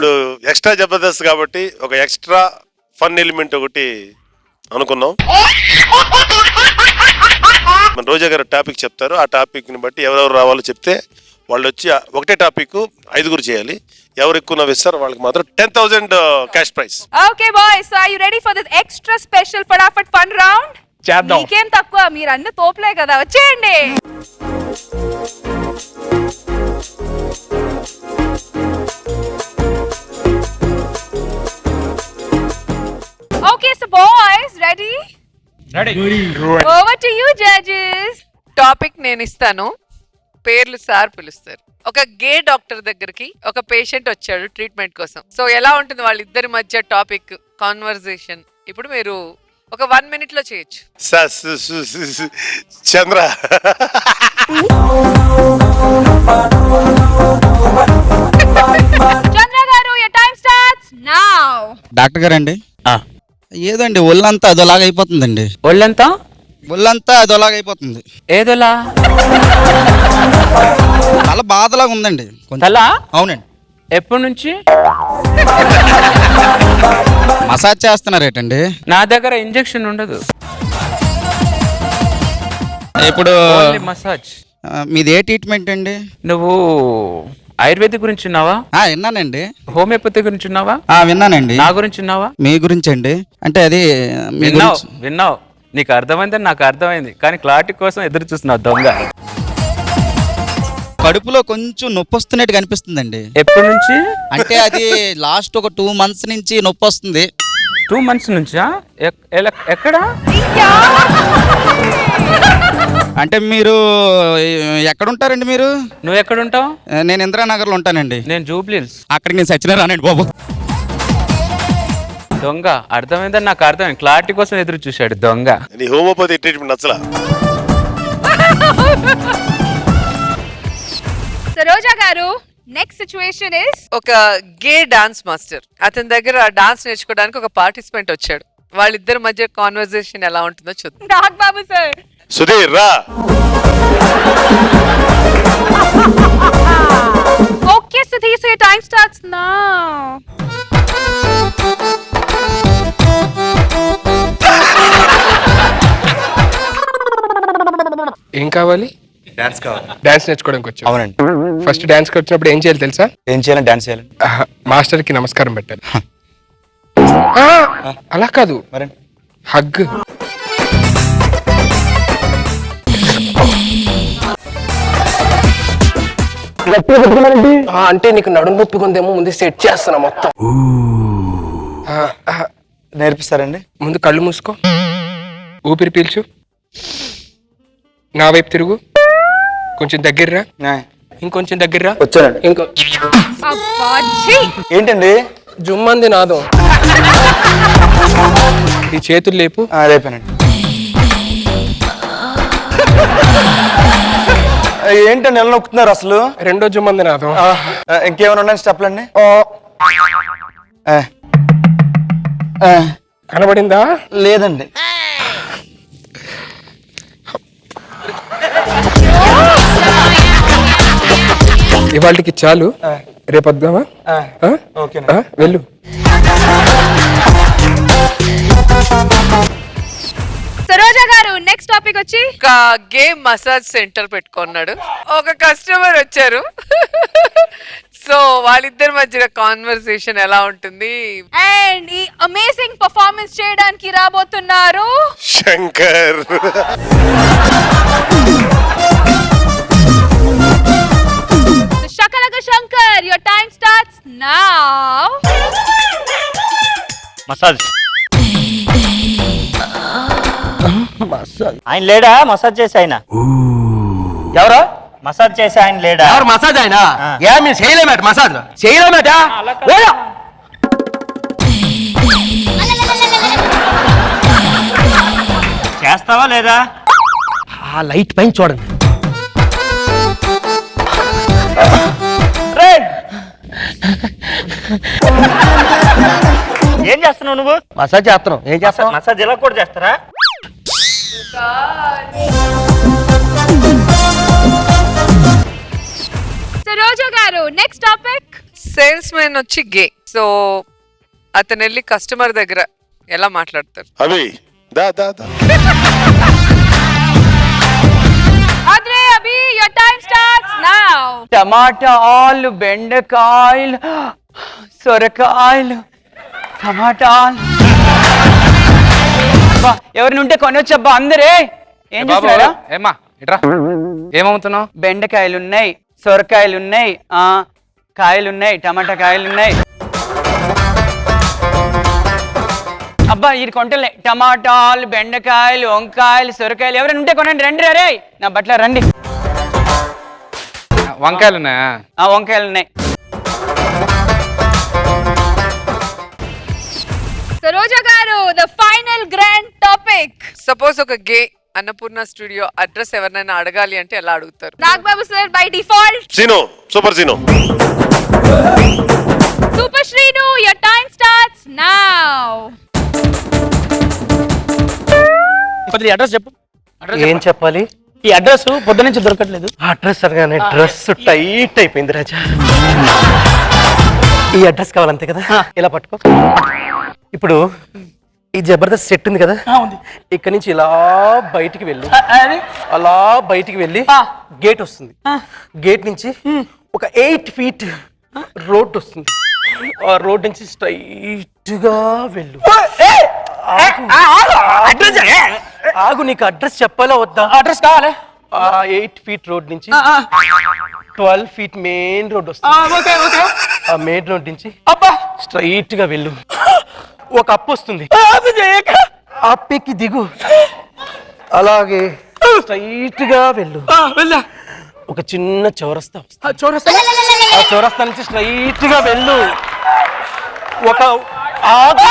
ఇప్పుడు ఎక్స్ట్రా జబర్దస్త్ కాబట్టి ఒక ఎక్స్ట్రా ఫన్ ఎలిమెంట్ ఒకటి అనుకున్నాం. మన రోజా గారు టాపిక్ చెప్తారు, ఆ టాపిక్ ని బట్టి ఎవరెవరు రావాలో చెప్తే వాళ్ళు వచ్చి ఒకటే టాపిక్ 5 చేయాలి. ఎవరు ఎక్కువ నవ్విస్తారు వాళ్ళకి మాత్రం 10,000 cash prize. Okay boys, so are you ready for this extra special ఫటాఫట్ ఫన్ రౌండ్? చేద్దాం. మీకేం తక్కువ, మీరు అన్ని తోపులే కదా, వచ్చేయండి. Okay so boys, ready? Over to you judges. Topic నేను ఇస్తాను, పేర్లు సార్ పిలుస్తారు. ఒక గే డాక్టర్ దగ్గరికి ఒక పేషెంట్ వచ్చాడు ట్రీట్మెంట్ కోసం. సో ఎలా ఉంటుంది వాళ్ళిద్దరి మధ్య టాపిక్ కాన్వర్సేషన్? ఇప్పుడు మీరు ఒక 1 minute లో చేయొచ్చు. చంద్ర చంద్ర గారు, your time starts now. Doctor గారండి, ఏదండి ఒళ్ళంతా అదోలాగా అయిపోతుందండి. ఒళ్ళంతా అదోలాగా అయిపోతుంది. ఏదోలా? చాలా బాధలాగా ఉందండి. తలా? అవునండి. ఎప్పటి నుంచి? మసాజ్ చేస్తున్నారేటండి? నా దగ్గర ఇంజెక్షన్ ఉండదు, ఇప్పుడు మసాజ్. మీది ఏ ట్రీట్మెంట్ అండి? నువ్వు ఆయుర్వేదిక్ గురించి ఉన్నావా? విన్నానండి. హోమియోపతి గురించి ఉన్నావా? విన్నానండి. నా గురించి ఉన్నావా? మీ గురించి అండి. అంటే అది విన్నావు. నీకు అర్థమైందని నాకు అర్థమైంది, కానీ క్లారిటీ కోసం ఎదురు చూస్తున్నావు దొంగ. కడుపులో కొంచెం నొప్పి వస్తున్నట్టు కనిపిస్తుందండి. ఎప్పటి నుంచి? అంటే అది లాస్ట్ ఒక 2 months నుంచి నొప్పి వస్తుంది. 2 months నుంచా? ఎక్కడ? అంటే మీరు ఎక్కడ ఉంటారండి? మీరు నువ్వు ఎక్కడ ఉంటావు? నేను ఇందిరానగర్లో ఉంటానండి. నేను జూబ్లీహిల్స్. అక్కడికి నేను సచిన రానండి బాబు. దొంగ, అర్థమైందని నాకు అర్థమైంది, క్లారిటీ కోసం ఎదురు చూశాడు దొంగ. నీ హోమియోపతి ట్రీట్మెంట్ నచ్చలా? సో రోజా గారు, నెక్స్ట్ సిచ్యువేషన్ ఇస్ ఒక గే డాన్స్ మాస్టర్, అతని దగ్గర డాన్స్ నేర్చుకోవడానికి ఒక పార్టిసిపెంట్ వచ్చాడు. వాళ్ళిద్దరి మధ్య కాన్వర్సేషన్ ఎలా ఉంటుందో చూద్దాం. నాగ్ బాబు సార్. సుధీర్ రా. Okay Sudheer, so your time starts now. ఏం కావాలి? డాన్స్ కావాలి. డాన్స్ నేర్చుకోవడానికి వచ్చా? అవునండి. ఫస్ట్ డాన్స్ కి వచ్చినప్పుడు ఏం చేయాలి తెలుసా? ఏం చేయాలి? డాన్స్ చేయాలి. మాస్టర్ కి నమస్కారం పెట్టాలి. అలా కాదు, మరి హగ్. అంటే నీకు నడుము నొప్పి కొందేమో, ముందు సెట్ చేస్తున్నా మొత్తం. నేర్పిస్తారండి? ముందు కళ్ళు మూసుకో, ఊపిరి పీల్చు, నా వైపు తిరుగు, కొంచెం దగ్గర్రా, ఇంకొంచెం దగ్గర్రా. వచ్చానండి. ఇంకో అబ్బా ఛీ. ఏంటండి? జుమ్మంది నాదం. ఈ చేతులు లేపు. లేపానండి. ఏంటండి ఎలా నొక్కుతున్నారు అసలు? రెండో జుమ్మంది నాదం. ఇంకేమైనా ఉన్నాయి స్టెప్లండి? కనబడిందా? లేదండి. ఇవాళకి చాలు, రేపు వద్దామా? వెళ్ళు. సరోజా గారు, నెక్స్ట్ టాపిక్ వచ్చి ఒక గే మసాజ్ సెంటర్ పెట్టుకున్నాడు. ఒక కస్టమర్ వచ్చారు. సో వాళ్ళిద్దరి మధ్య కాన్వర్సేషన్ ఎలా ఉంటుంది? అండ్ ఈ అమేజింగ్ పర్ఫార్మెన్స్ చేయడానికి రాబోతున్నారు Shankar. Shakalaka Shankar, your time starts now. Massage. ఆయన లేడా మసాజ్ చేసి? ఆయన ఎవరో మసాజ్ చేసి ఆయన లేడా? ఎవరు మసాజ్? ఆయన మేము చేయలేమట, మసాజ్ చేయలేమట. చేస్తావా లేదా? ఆ లైట్ పైన చూడండి. ఏం చేస్తున్నావు నువ్వు? మసాజ్ చేస్తున్నావు. ఏం చేస్తావు? మసాజ్ ఇలా కూడా చేస్తారా? సరోజా గారు, నెక్స్ట్ టాపిక్ సేల్స్ మ్యాన్ వచ్చి గే, సో అతను వెళ్ళి కస్టమర్ దగ్గర ఎలా మాట్లాడతారు? అవి దా దా దా Adre, Abhi, your time starts now. టమాటా ఆలు, బెండకాయలు, సొరకాయలు, టమాటాలు. అబ్బా, ఎవరిని ఉంటే కొనొచ్చబ్బా అందరే. ఏం బాబు చేస్తున్నారా? ఏమ్మా ఇట్రా, ఏమవుతున్నావు? బెండకాయలు ఉన్నాయి, సొరకాయలు ఉన్నాయి, కాయలు ఉన్నాయి, టమాటా కాయలు ఉన్నాయి. అబ్బా ఇది కొంటలే, టమాటాలు, బెండకాయలు, వంకాయలు, సొరకాయలు. ఎవరైనా ఉంటే కొనండి, రండి రే నా బట్ల రండి. వంకాయలు ఉన్నాయా? వంకాయలు ఉన్నాయి. Saroja garu, the final grand topic. Suppose ఒక గే అన్నపూర్ణ స్టూడియో అడ్రస్ ఎవరినైనా అడగాలి అంటే ఎలా అడుగుతారు? Nagbabu sir, by default. Seenu, super Seenu. Super Shrinu, your time starts now. Address చెప్పు. ఏం చెప్పాలి? ఈ అడ్రస్ పొద్దు నుంచి దొరకట్లేదు. అడ్రస్ అనగానే డ్రెస్ టైట్ అయిపోయింది రాజా. ఈ అడ్రస్ కావాలంతే కదా, ఇలా పట్టుకో. ఇప్పుడు ఈ జబర్దస్త్ సెట్ ఉంది కదా, ఇక్కడ నుంచి ఇలా బయటికి వెళ్ళు, అలా బయటికి వెళ్ళి గేట్ వస్తుంది. గేట్ నుంచి ఒక 8 feet రోడ్ వస్తుంది. ఆ రోడ్ నుంచి స్ట్రైట్ గా వెళ్ళు. ఆగు, నీకు అడ్రస్ చెప్పాలా వద్దా? అడ్రస్ కావాలి. 8 feet రోడ్ నుంచి 12 feet మెయిన్ రోడ్ వస్తుంది. ఆ మెయిన్ రోడ్ నుంచి స్ట్రైట్ గా వెళ్ళు. ఒక అప్పు వస్తుంది, అప్పెక్కి దిగు. అలాగే స్ట్రైట్ గా వెళ్ళు. ఒక చిన్న చౌరస్తా వస్తుంది. ఆ చౌరస్తా నుంచి స్ట్రైట్ గా వెళ్ళు. ఒక ఆగు.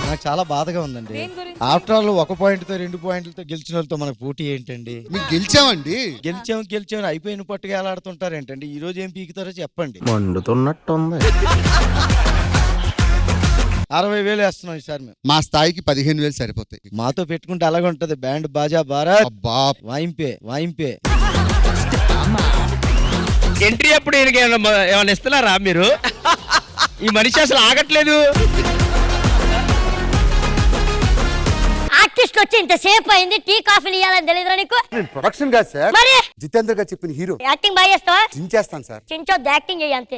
నాకు చాలా బాధగా ఉందండి. ఆఫ్టర్ ఆల్ 1 పాయింట్తో 2 పాయింట్లతో గెలిచిన వాళ్ళతో మనకు పోటీ ఏంటండి? మీకు గెలిచామండి. గెలిచామని అయిపోయిన పట్టుగా ఎలా ఆడుతుంటారు ఏంటండి? ఈ రోజు ఏం పీకుతారో చెప్పండి. మండుతున్నట్టుంది. 60,000 వేస్తున్నాం ఈసారి మేము. మా స్థాయికి 15,000 సరిపోతాయి. మాతో పెట్టుకుంటే అలాగే ఉంటది. బ్యాండ్ బాజా భారత్. అబ్బా, వాయింపే. ఎంట్రీ అప్పుడు ఏమైనా ఇస్తున్నారా మీరు? ఈ మనిషి అసలు ఆగట్లేదు. ఆర్టిస్ట్ వచ్చి ఇంతసేపు అయింది, టీ కాఫీలు ఇవ్వాలని తెలియదురా నీకు? ప్రొడక్షన్ కాదు సార్, మరి జితేంద్ర గారు చెప్పిన హీరో. యాక్టింగ్ బాగా చేస్తావా? చించేస్తాను సార్. చించొద్దు, యాక్టింగ్ చెయ్యి అంతే.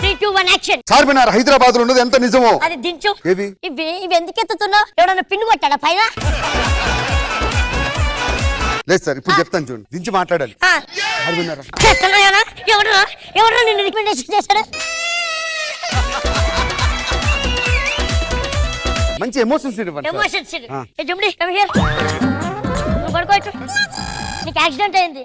3, 2, 1 యాక్షన్. చార్మినార్ హైదరాబాద్ లో ఉన్నది ఎంత నిజమో అది దించు. ఏవి? ఇవి ఎందుకు ఎత్తుతున్నావు? ఎవడన్నా పిన్ను కొట్టాడా పైన? లేదు సార్, ఇప్పుడు చెప్తాను చూడండి, దించి మాట్లాడాలి. చార్మినార్ చేస్తున్నాయా? ఎవడన్నా నిన్ను రికమెండేషన్ చేశాడు? మంచి ఎమోషన్స్ ఇవ్వండి sir. Emotions. Jumdi come here. నువ్వు పడుకోవచ్చు. నీకు యాక్సిడెంట్ అయింది.